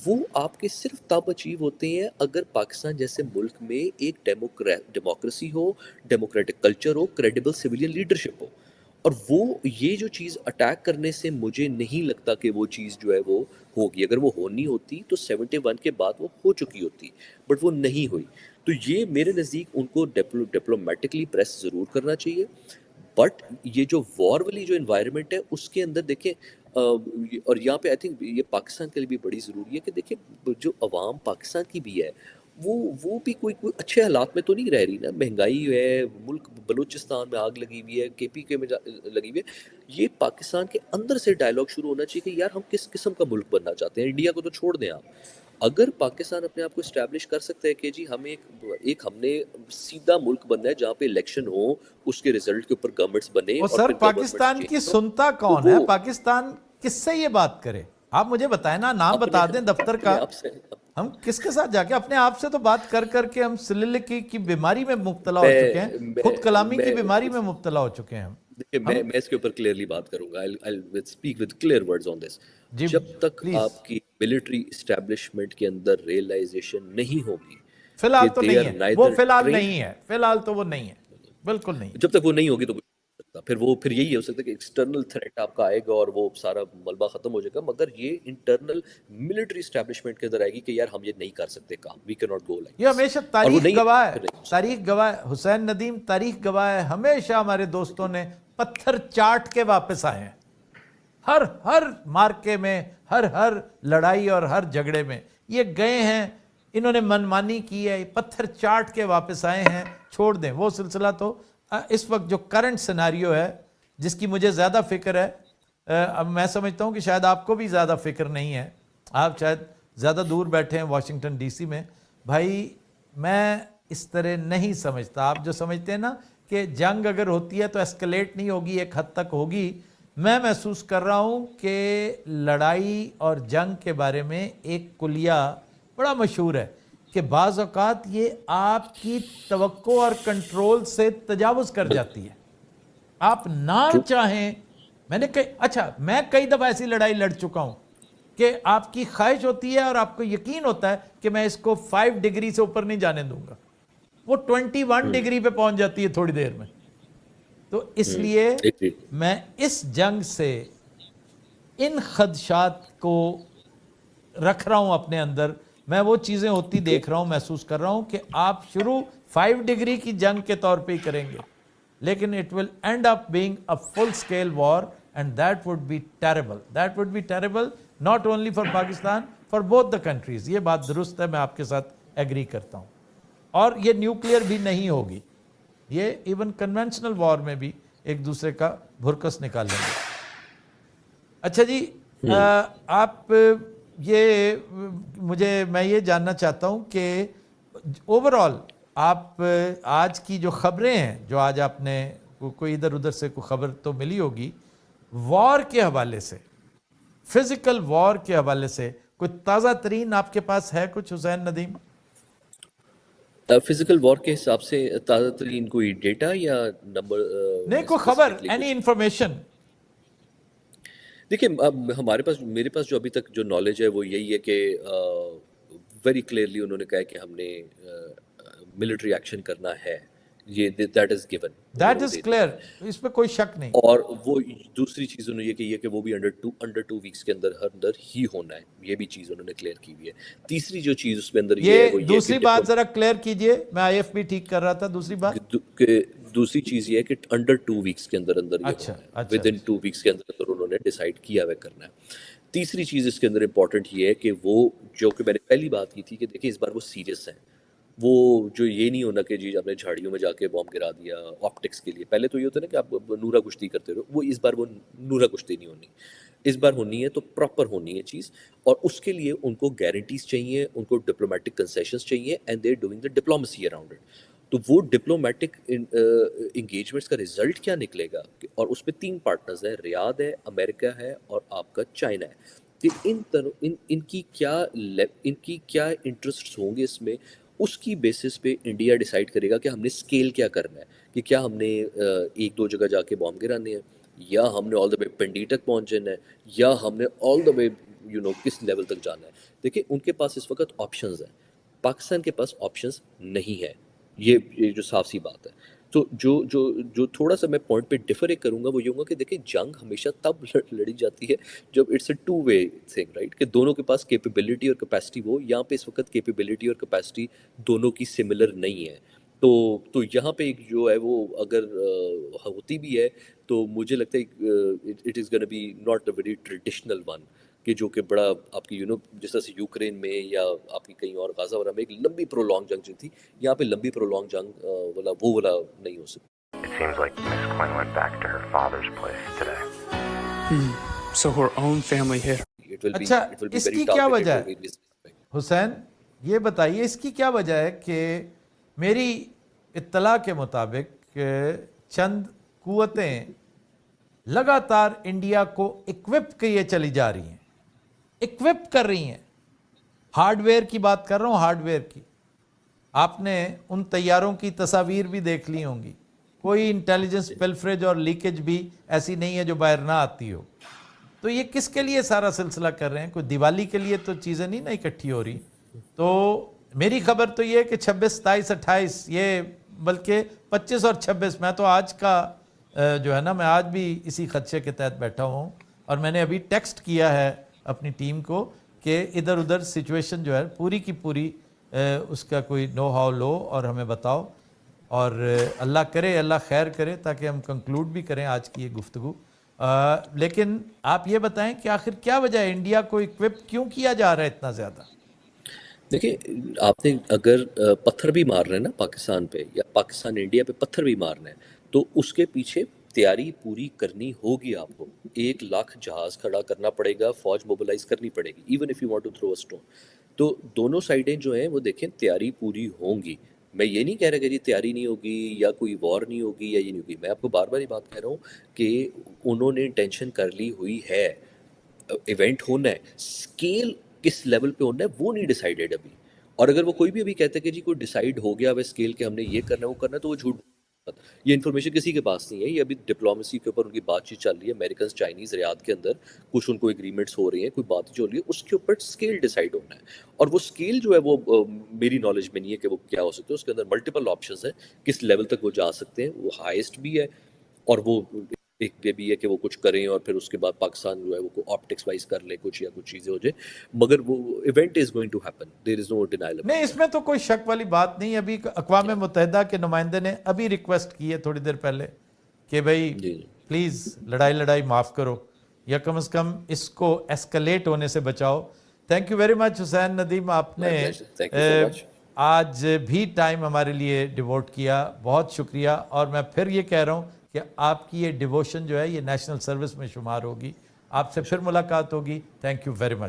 वो आपके सिर्फ तब अचीव होते हैं अगर पाकिस्तान जैसे मुल्क में एक डेमोक्रेसी हो, डेमोक्रेटिक कल्चर हो, क्रेडिबल सिविलियन लीडरशिप हो। और वो ये जो चीज़ अटैक करने से मुझे नहीं लगता कि वो चीज़ जो है वो होगी। अगर वो होनी होती तो 71 के बाद वो हो चुकी होती, बट वो नहीं हुई। तो ये मेरे नज़दीक उनको डिप्लोमेटिकली प्रेस ज़रूर करना चाहिए। बट ये जो वॉर वाली जो एनवायरनमेंट है उसके अंदर देखें, और यहाँ पे आई थिंक ये पाकिस्तान के लिए भी बड़ी ज़रूरी है कि देखिए जो अवाम पाकिस्तान की भी है, वो भी कोई अच्छे हालात में तो नहीं रह रही ना। महंगाई है, मुल्क बलूचिस्तान में आग लगी हुई है, केपीके में लगी हुई है। ये पाकिस्तान के अंदर से डायलॉग शुरू होना चाहिए कि यार हम किस किस्म का मुल्क बनना चाहते हैं। इंडिया को तो छोड़ दें आप, अगर पाकिस्तान अपने आप को इस्टेब्लिश कर सकता है कि जी हमें एक हमने सीधा मुल्क बनना है जहाँ पे इलेक्शन हो, उसके रिजल्ट के ऊपर गवर्नमेंट्स बने और और सर फिर गवर्नमेंट्स पाकिस्तान की चेंज हो, सुनता तो कौन वो है? पाकिस्तान किससे ये बात करे? आप मुझे बताएं ना, नाम अपने बता दें दफ्तर का। अपने आप से। हम किसके साथ जाके अपने आप से तो बात कर करके हम सिलिलिकी की बीमारी में मुब्तला हो चुके हैं, मैं खुद कलामी की मैं बीमारी में मुब्तला हो चुके हैं हम। देखिए, मैं हम मैं इसके ऊपर क्लियरली बात करूंगा। I speak with clear words on this. जी जब तक प्लीज। आपकी मिलिट्री इस्टेब्लिशमेंट के अंदर रियलाइजेशन नहीं होगी फिलहाल कि तो दे नहीं आर है वो, नाइदर फिलहाल ट्रेन्ड, नहीं है, फिलहाल तो वो नहीं है, बिल्कुल नहीं है। जब तक वो नहीं होगी तो कुछ नहीं हो सकता। फिर यही हो सकता है कि एक्सटर्नल थ्रेट आपका आएगा और वो सारा मलबा खत्म हो जाएगा, मगर ये इंटरनल मिलिट्री एस्टेब्लिशमेंट के अंदर आएगी कि यार हम ये नहीं कर सकते काम, we can not go like ये दिस। हमेशा और वो तारीख नहीं है गवाह तो है, फिर नहीं हो सकता। तारीख गवाह है। हुसैन नदीम तारीख गवाह है, हमेशा हमारे दोस्तों ने पत्थर चाट के वापस आए हैं। हर हर मार्के में, हर हर लड़ाई और हर झगड़े में ये गए हैं। इन्होंने मनमानी की है, पत्थर चाट के वापस आए हैं। छोड़ दें वो सिलसिला। तो इस वक्त जो करंट सिनारियो है, जिसकी मुझे ज़्यादा फिक्र है, अब मैं समझता हूँ कि शायद आपको भी ज़्यादा फिक्र नहीं है। आप शायद ज़्यादा दूर बैठे हैं वाशिंगटन डीसी में। भाई मैं इस तरह नहीं समझता। आप जो समझते हैं ना कि जंग अगर होती है तो एस्केलेट नहीं होगी, एक हद तक होगी। मैं महसूस कर रहा हूं कि लड़ाई और जंग के बारे में एक कुलिया बड़ा मशहूर है कि बाज़ औक़ात ये आपकी तवक्को और कंट्रोल से तजावुज़ कर जाती है, आप ना ट्रू। चाहें। मैं कई दफ़ा ऐसी लड़ाई लड़ चुका हूं कि आपकी ख्वाहिश होती है और आपको यकीन होता है कि मैं इसको 5 डिग्री से ऊपर नहीं जाने दूंगा, वो 21 डिग्री पे पहुंच जाती है थोड़ी देर में। तो इसलिए एग्री। मैं इस जंग से इन खदशात को रख रहा हूं अपने अंदर। मैं वो चीज़ें होती देख रहा हूं, महसूस कर रहा हूं कि आप शुरू 5 डिग्री की जंग के तौर पे ही करेंगे, लेकिन it will and up being a full scale war, and that would be terrible. That would be terrible not only for Pakistan, for both the countries. ये बात दुरुस्त है, मैं आपके साथ एग्री करता हूं। और ये न्यूक्लियर भी नहीं होगी, ये इवन कन्वेंशनल वॉर में भी एक दूसरे का भुरकस निकालेंगे। अच्छा जी, आप ये मैं ये जानना चाहता हूं कि ओवरऑल आप आज की जो खबरें हैं, जो आज आपने कोई इधर उधर से कोई खबर तो मिली होगी वॉर के हवाले से, फिजिकल वॉर के हवाले से, कोई ताज़ा तरीन आपके पास है कुछ हुसैन नदीम? फिजिकल वॉर के हिसाब से ताज़ा तरीन कोई डेटा या नहीं, नंबर कोई खबर, स्पेसिफिकली एनी कुछ? इंफॉर्मेशन? देखिए, अब हमारे पास, मेरे पास जो अभी तक जो नॉलेज है वो यही है कि वेरी क्लियरली उन्होंने कहा है कि हमने मिलिट्री एक्शन करना है। ये दैट इज गिवन, उन्होंने दैट वो इज दे दिया क्लियर, है। इस पर कोई शक नहीं। और वो दूसरी चीज़ उन्होंने ये कही है कि वो भी अंडर टू वीक्स के अंदर ही होना है। ये भी चीज़ उन्होंने क्लियर की हुई है। तीसरी जो चीज़ उसमें अंदर ये ये है वो ये है कि दूसरी बात जरा क्लियर कीजिए, मैं आईएफबी ठीक कर रहा था। दूसरी बात? दूसरी चीज़ ये है कि अंडर 2 वीक्स के अंदर अंदर ये अच्छा होना है। अच्छा विद इन अच्छा। 2 वीक्स के अंदर अंदर उन्होंने डिसाइड किया हुआ करना है। तीसरी चीज़ इसके अंदर इंपॉर्टेंट ये है कि वो, जो कि मैंने पहली बात की थी कि देखिए इस बार वो सीरियस है। वो जो ये नहीं होना कि जी आपने झाड़ियों में जाके बॉम्ब गिरा दिया ऑप्टिक्स के लिए। पहले तो ये होता है ना कि आप नूरा कुश्ती करते रहो, वो इस बार वो नूरा कुश्ती नहीं होनी। इस बार होनी है तो प्रॉपर होनी है चीज़। और उसके लिए उनको गारंटीज चाहिए, उनको डिप्लोमेटिक कंसेशंस चाहिए, and they are doing the diplomacy around it. तो वो डिप्लोमेटिक इंगेजमेंट्स का रिजल्ट क्या निकलेगा, और उसमें 3 पार्टनर्स हैं, रियाद है, अमेरिका है और आपका चाइना है। कि इनकी क्या इंटरेस्ट्स होंगे इसमें, उसकी बेसिस पे इंडिया डिसाइड करेगा कि हमने स्केल क्या करना है। कि क्या हमने एक दो जगह जाके बॉम्ब गिराने हैं, या हमने ऑल द वे पिंडी तक पहुंच जाना है, या हमने ऑल द वे किस लेवल तक जाना है। देखिए उनके पास इस वक्त ऑप्शंस हैं, पाकिस्तान के पास ऑप्शंस नहीं है, ये जो साफ सी बात है। तो जो जो जो थोड़ा सा मैं पॉइंट पे डिफर करूंगा वो ये होगा कि देखिए जंग हमेशा तब लड़ी जाती है जब it's a two way thing, right, कि दोनों के पास कैपेबिलिटी और कैपेसिटी हो। यहाँ पे इस वक्त कैपेबिलिटी और कैपेसिटी दोनों की सिमिलर नहीं है। तो यहाँ पे एक जो है वो अगर होती भी है तो मुझे लगता है it is gonna be not a very traditional one, कि जो कि बड़ा आपकी जिस तरह से यूक्रेन में या आपकी कहीं और गाजा वगैरह में एक लंबी प्रोलॉन्ग जंग चली थी, यहाँ पे लंबी प्रोलॉन्ग जंग वाला नहीं हो सकती। It seems like Miss Quinn went back to her father's place today. So her own family hit her. अच्छा, it will be इसकी very क्या targeted वजह for है? various aspects. हुसैन, ये बताइए इसकी क्या वजह है कि मेरी इत्तला के मुताबिक चंद कुव्वतें लगातार इंडिया को इक्विप किए चली जा रही हैं, इक्विप कर रही हैं। हार्डवेयर की बात कर रहा हूँ, हार्डवेयर की। आपने उन तैयारों की तस्वीर भी देख ली होंगी, कोई इंटेलिजेंस पिलफरेज और लीकेज भी ऐसी नहीं है जो बाहर ना आती हो। तो ये किसके लिए सारा सिलसिला कर रहे हैं? कोई दिवाली के लिए तो चीज़ें नहीं ना इकट्ठी हो रही। तो मेरी खबर तो ये है कि 26, 27, 28 ये, बल्कि 25 और 26, मैं तो आज का जो है ना, मैं आज भी इसी खदशे के तहत बैठा हूँ और मैंने अभी टेक्स्ट किया है अपनी टीम को कि इधर उधर सिचुएशन जो है पूरी की पूरी उसका कोई नो हाउ लो और हमें बताओ, और अल्लाह करे, अल्लाह खैर करे ताकि हम कंक्लूड भी करें आज की ये गुफ्तगू। लेकिन आप ये बताएं कि आखिर क्या वजह है, इंडिया को इक्विप क्यों किया जा रहा है इतना ज़्यादा? देखिए आपने अगर पत्थर भी मार रहे हैं ना पाकिस्तान पे, या पाकिस्तान इंडिया पे पत्थर भी मारना है, तो उसके पीछे तैयारी पूरी करनी होगी आपको। 1 लाख जहाज़ खड़ा करना पड़ेगा, फौज मोबिलाइज करनी पड़ेगी, even if you want to throw a stone. तो दोनों साइडें जो हैं वो देखें तैयारी पूरी होंगी। मैं ये नहीं कह रहा कि जी तैयारी नहीं होगी या कोई वॉर नहीं होगी या ये नहीं होगी। मैं आपको बार बार ये बात कह रहा हूँ कि उन्होंने इंटेंशन कर ली हुई है, इवेंट होना है, स्केल किस लेवल पे होना है वो नहीं डिसाइडेड अभी। और अगर वो कोई भी अभी कहता है कि जी कोई डिसाइड हो गया वह स्केल के हमने ये करना है वो करना है, तो वो झूठ। ये इन्फॉर्मेशन किसी के पास नहीं है, ये अभी डिप्लोमेसी के ऊपर उनकी बातचीत चल रही है, अमेरिकन चाइनीज रियाद के अंदर कुछ उनको एग्रीमेंट्स हो रही हैं, कोई बातचीत हो रही है, उसके ऊपर स्केल डिसाइड होना है। और वो स्केल जो है वो मेरी नॉलेज में नहीं है कि वो क्या हो सकता है। उसके अंदर मल्टीपल ऑप्शंस हैं, किस लेवल तक वो जा सकते हैं, वो हाईएस्ट भी है और वो एक ये भी है कि वो कुछ करें और फिर उसके बाद पाकिस्तान जो है वो ऑप्टिक्स वाइज कर ले कुछ या कुछ चीज़ें हो जाए, मगर वो event is going to happen, there is no denial. नहीं, इसमें तो कोई शक वाली बात नहीं। अभी अक़वाम मुत्तहिदा के नुमाइंदे ने अभी रिक्वेस्ट की है थोड़ी देर पहले कि भाई प्लीज़ लड़ाई माफ़ करो या कम से कम इसको एस्केलेट होने से बचाओ। Thank you very much Hussain Nadeem, आपने आज भी टाइम हमारे लिए डिवोट किया, बहुत शुक्रिया। और मैं फिर ये कह रहा हूँ कि आपकी ये डिवोशन जो है ये नेशनल सर्विस में शुमार होगी। आपसे फिर मुलाकात होगी। Thank you very much.